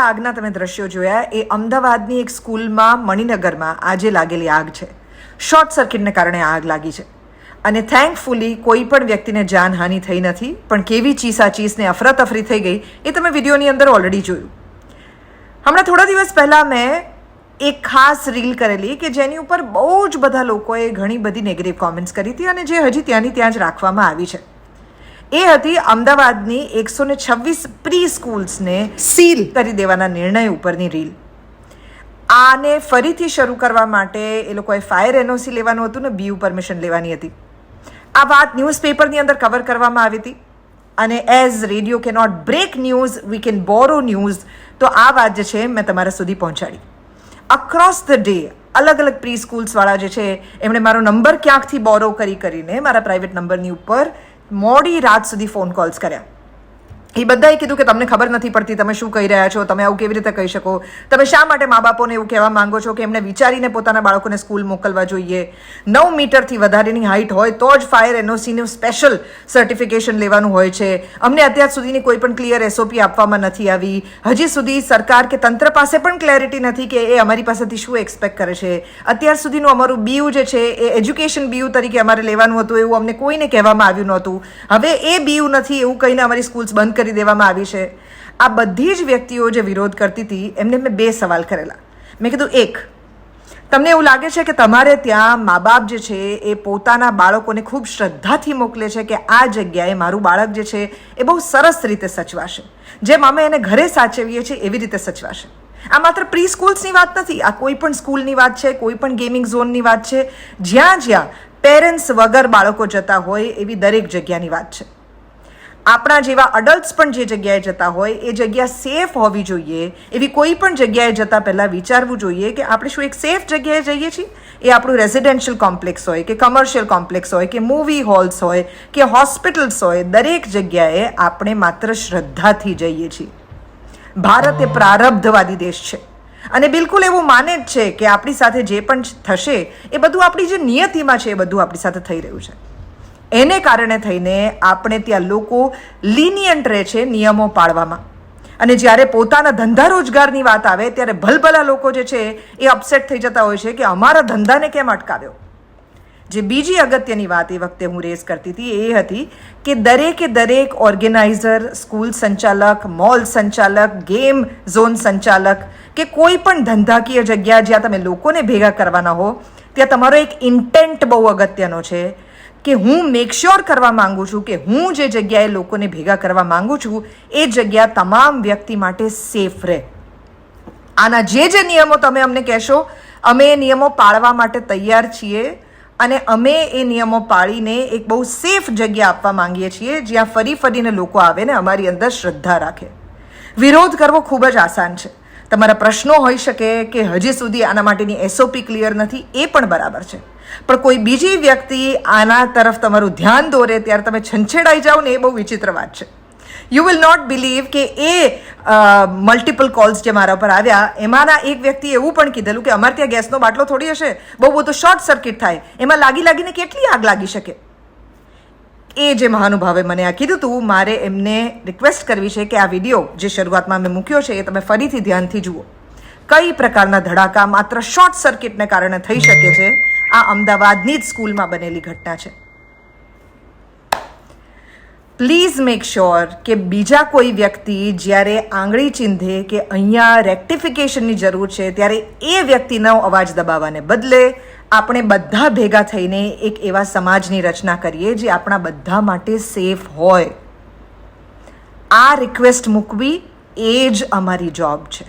આગના તમે દ્રશ્યો જોયા એ અમદાવાદની એક સ્કૂલમાં મણિનગરમાં આજે લાગેલી આગ છે. શોર્ટ સર્કિટને કારણે આગ લાગી છે અને થેન્કફુલી કોઈ પણ વ્યક્તિને જાનહાનિ થઈ નથી, પણ કેવી ચીસાચીસને અફરાતફરી થઈ ગઈ એ તમે વિડીયોની અંદર ઓલરેડી જોયું. હમણાં થોડા દિવસ પહેલાં મેં એક ખાસ રીલ કરેલી કે જેની ઉપર બહુ જ બધા લોકોએ ઘણી બધી નેગેટિવ કોમેન્ટ્સ કરી હતી અને જે હજી ત્યાંની ત્યાં જ રાખવામાં આવી છે. એ હતી અમદાવાદની 126 પ્રી સ્કૂલ્સને સીલ કરી દેવાના નિર્ણય ઉપરની રીલ. આને ફરીથી શરૂ કરવા માટે એ લોકોએ ફાયર એનઓસી લેવાનું હતું ને બીયુ પરમિશન લેવાની હતી. આ વાત ન્યૂઝપેપરની અંદર કવર કરવામાં આવી હતી અને એઝ રેડિયો કે not break news we can borrow news, તો આ વાત જે છે મેં તમારા સુધી પહોંચાડી. અક્રોસ ધ ડે અલગ અલગ પ્રી સ્કૂલ્સવાળા જે છે એમણે મારો નંબર ક્યાંકથી બોરો કરીને મારા પ્રાઇવેટ નંબરની ઉપર મોડી રાત સુધી ફોન કોલ્સ કર્યા. એ બધાએ કીધું કે તમને ખબર નથી પડતી, તમે શું કહી રહ્યા છો, તમે આવું કેવી રીતે કહી શકો, તમે શા માટે મા બાપોને એવું કહેવા માંગો છો કે એમને વિચારીને પોતાના બાળકોને સ્કૂલ મોકલવા જોઈએ. 9 મીટરથી વધારેની હાઇટ હોય તો જ ફાયર એનઓસીનું સ્પેશિયલ સર્ટિફિકેશન લેવાનું હોય છે. અમને અત્યાર સુધીની કોઈ પણ ક્લિયર એસઓપી આપવામાં નથી આવી. હજી સુધી સરકાર કે તંત્ર પાસે પણ ક્લેરિટી નથી કે એ અમારી પાસેથી શું એક્સપેક્ટ કરે છે. અત્યાર સુધીનું અમારું બીયુ જે છે એ એજ્યુકેશન બીયુ તરીકે અમારે લેવાનું હતું, એવું અમને કોઈને કહેવામાં આવ્યું નહોતું. હવે એ બીયુ નથી એવું કહીને અમારી સ્કૂલ્સ બંધ કરી દેવામાં આવી છે. આ બધી જ વ્યક્તિઓ જે વિરોધ કરતી હતી એમને મેં 2 સવાલ કરેલા. મેં કીધું, એક, તમને એવું લાગે છે કે તમારે ત્યાં મા બાપ જે છે એ પોતાના બાળકોને ખૂબ શ્રદ્ધાથી મોકલે છે કે આ જગ્યાએ મારું બાળક જે છે એ બહુ સરસ રીતે સચવાશે, જેમ અમે એને ઘરે સાચવીએ છીએ એવી રીતે સચવાશે? આ માત્ર પ્રી સ્કૂલ્સની વાત નથી, આ કોઈ પણ સ્કૂલની વાત છે, કોઈ પણ ગેમિંગ ઝોનની વાત છે, જ્યાં જ્યાં પેરેન્ટ્સ વગર બાળકો જતા હોય એવી દરેક જગ્યાની વાત છે. આપણા જેવા અડલ્ટ્સ પણ જે જગ્યાએ જતા હોય એ જગ્યા સેફ હોવી જોઈએ. એવી કોઈ પણ જગ્યાએ જતાં પહેલાં વિચારવું જોઈએ કે આપણે શું એક સેફ જગ્યાએ જઈએ છીએ? એ આપણું રેઝિડેન્શિયલ કોમ્પ્લેક્સ હોય કે કમર્શિયલ કોમ્પ્લેક્સ હોય કે મૂવી હોલ્સ હોય કે હોસ્પિટલ્સ હોય, દરેક જગ્યાએ આપણે માત્ર શ્રદ્ધાથી જઈએ છીએ. ભારત એ પ્રારબ્ધવાદી દેશ છે અને બિલકુલ એવું માને જ છે કે આપણી સાથે જે પણ થશે એ બધું આપણી જે નિયતિમાં છે એ બધું આપણી સાથે થઈ રહ્યું છે. એને કારણે થઈને આપણે ત્યાં લોકો લિનિયન્ટ રહે છે નિયમો પાળવામાં, અને જ્યારે પોતાના ધંધા રોજગારની વાત આવે ત્યારે ભલભલા લોકો જે છે એ અપસેટ થઈ જતા હોય છે કે અમારા ધંધાને કેમ અટકાવ્યો. જે બીજી અગત્યની વાત એ વખતે હું રેઝ કરતી હતી એ હતી કે દરેક ઓર્ગેનાઇઝર, સ્કૂલ સંચાલક, મોલ સંચાલક, ગેમ ઝોન સંચાલક કે કોઈ પણ ધંધાકીય જગ્યા જ્યાં તમે લોકોને ભેગા કરવાના હો, ત્યાં તમારો એક ઇન્ટેન્ટ બહુ અગત્યનો છે કે હું મેક શ્યોર કરવા માંગુ છું કે હું જે જગ્યાએ લોકોને ભેગા કરવા માંગુ છું એ જગ્યા તમામ વ્યક્તિ માટે સેફ રહે. આના જે નિયમો તમે અમને કહેશો અમે એ નિયમો પાળવા માટે તૈયાર છીએ અને અમે એ નિયમો પાળીને એક બહુ સેફ જગ્યા આપવા માંગીએ છીએ જ્યાં ફરીને લોકો આવે ને અમારી અંદર શ્રદ્ધા રાખે. વિરોધ કરવો ખૂબ જ આસાન છે. તમારા પ્રશ્નો હોઈ શકે કે હજી સુધી આના માટેની એસઓપી ક્લિયર નથી, એ પણ બરાબર છે, પણ કોઈ બીજી વ્યક્તિ આના તરફ તમારું ધ્યાન દોરે ત્યારે તમે છંછેડાઈ જાઓ ને એ બહુ વિચિત્ર વાત છે. યુ વિલ નોટ બિલીવ કે એ મલ્ટિપલ કોલ્સ જે મારા ઉપર આવ્યા એમાંના એક વ્યક્તિએ એવું પણ કીધેલું કે અમારે ત્યાં ગેસનો બાટલો થોડી હશે, બહુ બધું શોર્ટ સર્કિટ થાય, એમાં લાગીને કેટલી આગ લાગી શકે. એ જે મહાનુભાવે મને આ કીધું હતું, મારે એમને રિક્વેસ્ટ કરવી છે કે આ વિડીયો જે શરૂઆતમાં મેં મૂક્યો છે એ તમે ફરીથી ધ્યાનથી જુઓ. કઈ પ્રકારના ધડાકા માત્ર શોર્ટ સર્કિટને કારણે થઈ શકે છે. આ અમદાવાદની જ સ્કૂલમાં બનેલી ઘટના છે. પ્લીઝ મેક શ્યોર કે બીજા કોઈ વ્યક્તિ જ્યારે આંગળી ચીંધે કે અહીંયા રેક્ટિફિકેશનની જરૂર છે ત્યારે એ વ્યક્તિનો અવાજ દબાવવાને બદલે આપણે બધા ભેગા થઈને એક એવા સમાજની રચના કરીએ જે આપણા બધા માટે સેફ હોય. આ રિક્વેસ્ટ મૂકવી એ જ અમારી જોબ છે.